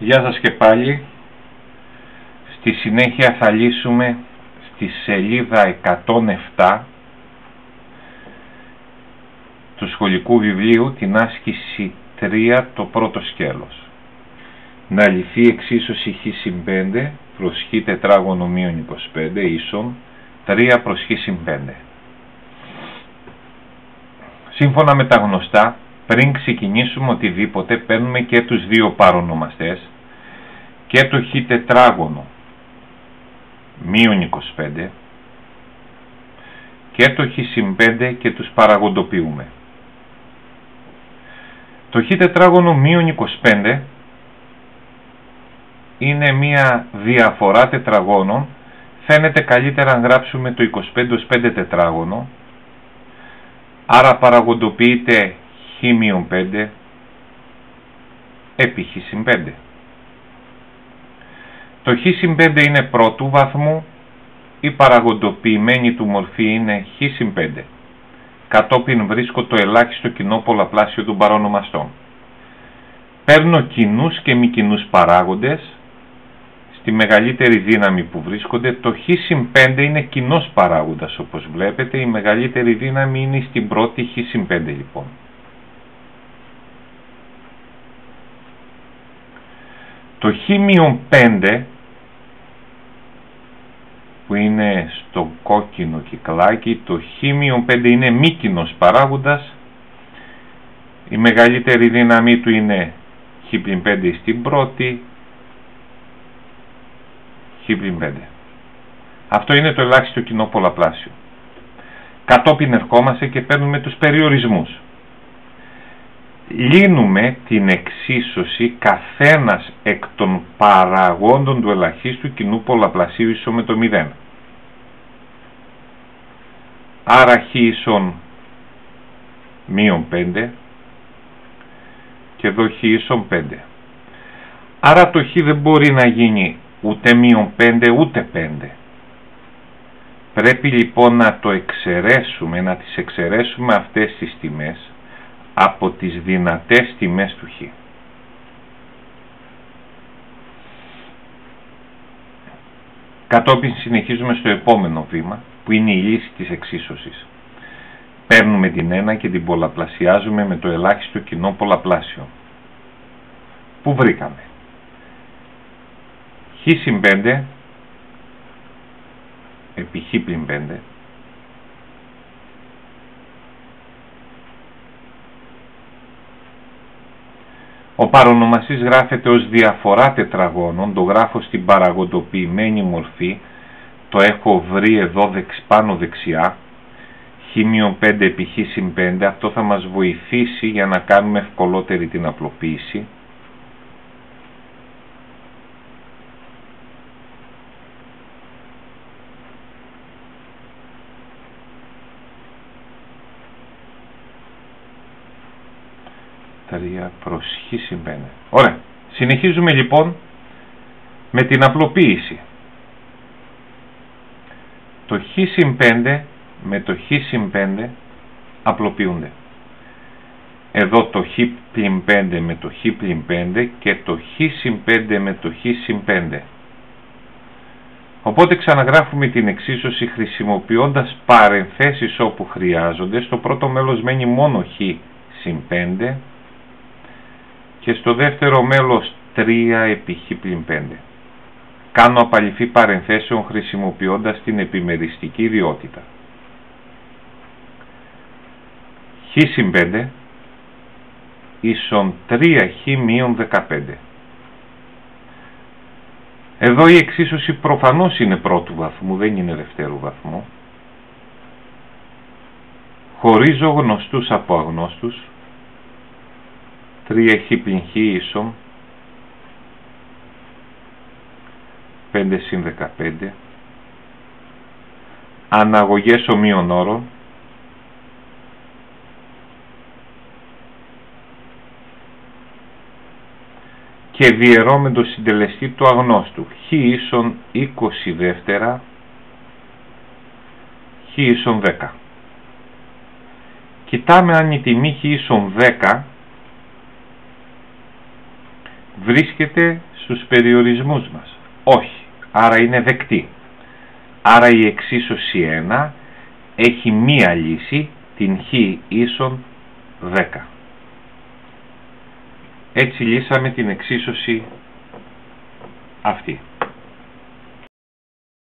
Γεια σας και πάλι. Στη συνέχεια θα λύσουμε στη σελίδα 107 του σχολικού βιβλίου την άσκηση 3, το πρώτο σκέλος. Να λυθεί εξίσωση χ συν 5 προς χ τετράγωνο μείον 25 ίσον 3 προς χ συν 5. Σύμφωνα με τα γνωστά, πριν ξεκινήσουμε οτιδήποτε παίρνουμε και τους δύο παρονομαστές και το χ τετράγωνο μείον 25 και το χ συν 5 και τους παραγοντοποιούμε. Το χ τετράγωνο μείον 25 είναι μία διαφορά τετραγώνων. Φαίνεται καλύτερα αν γράψουμε το 25 ως 5 τετράγωνο, άρα παραγοντοποιείται χ μείον 5 επί χ συν 5. Το χ συν 5 είναι πρώτου βαθμού, η παραγοντοποιημένη του μορφή είναι χ συν 5. Κατόπιν βρίσκω το ελάχιστο κοινό πολλαπλάσιο των παρονομαστών. Παίρνω κοινούς και μη κοινούς παράγοντες. Στη μεγαλύτερη δύναμη που βρίσκονται, το χ συν 5 είναι κοινός παράγοντας, όπως βλέπετε. Η μεγαλύτερη δύναμη είναι στην πρώτη χ συν 5 λοιπόν. Το χ μείον 5 που είναι στο κόκκινο κυκλάκι, το χ μείον 5 είναι μη κοινός παράγοντας. Η μεγαλύτερη δύναμή του είναι χ πλην 5 στην πρώτη, χ πλην 5. Αυτό είναι το ελάχιστο κοινό πολλαπλάσιο. Κατόπιν ερχόμαστε και παίρνουμε τους περιορισμούς. Λύνουμε την εξίσωση καθένας εκ των παραγόντων του ελαχίστου κοινού πολλαπλασίου ίσο με το 0. Άρα χ ίσον μείον 5 και εδώ χ ίσον 5. Άρα το χ δεν μπορεί να γίνει ούτε μείον 5 ούτε 5. Πρέπει λοιπόν να το εξαιρέσουμε, να τις εξαιρέσουμε αυτές τις τιμές από τις δυνατές τιμές του χ. Κατόπιν συνεχίζουμε στο επόμενο βήμα, που είναι η λύση της εξίσωσης. Παίρνουμε την 1 και την πολλαπλασιάζουμε με το ελάχιστο κοινό πολλαπλάσιο. Που βρήκαμε χ συν 5 επί χ πλην 5 ο παρονομαστής γράφεται ως διαφορά τετραγώνων, το γράφω στην παραγοντοποιημένη μορφή, το έχω βρει εδώ πάνω δεξιά, χ-5 επί χ συν 5, αυτό θα μας βοηθήσει για να κάνουμε ευκολότερη την απλοποίηση. Προς χ συν 5. Ωραία. Συνεχίζουμε λοιπόν με την απλοποίηση. Το χ συν 5 με το χ συν 5 απλοποιούνται. Εδώ το χ πλην 5 με το χ πλην 5 και το χ συν 5 με το χ συν 5. Οπότε ξαναγράφουμε την εξίσωση χρησιμοποιώντας παρενθέσεις όπου χρειάζονται. Στο πρώτο μέλος μένει μόνο χ συν 5 και στο δεύτερο μέλος 3 επί χ πλην 5. Κάνω απαλληφή παρενθέσεων χρησιμοποιώντας την επιμεριστική ιδιότητα. Χ συν 5 ίσον 3χ μείον 15. Εδώ η εξίσωση προφανώς είναι πρώτου βαθμού, δεν είναι δευτέρου βαθμού. Χωρίζω γνωστούς από αγνώστους. 3χ πλην χ ίσον 5 συν 15. Αναγωγές ομοίων όρων. Και διαιρώ με το συντελεστή του αγνώστου. Χ ίσον 20 δεύτερα, χ ίσον 10. Κοιτάμε αν η τιμή χ ίσον 10 βρίσκεται στους περιορισμούς μας? Όχι. Άρα είναι δεκτή. Άρα η εξίσωση 1 έχει μία λύση, την χ ίσον 10. Έτσι λύσαμε την εξίσωση αυτή.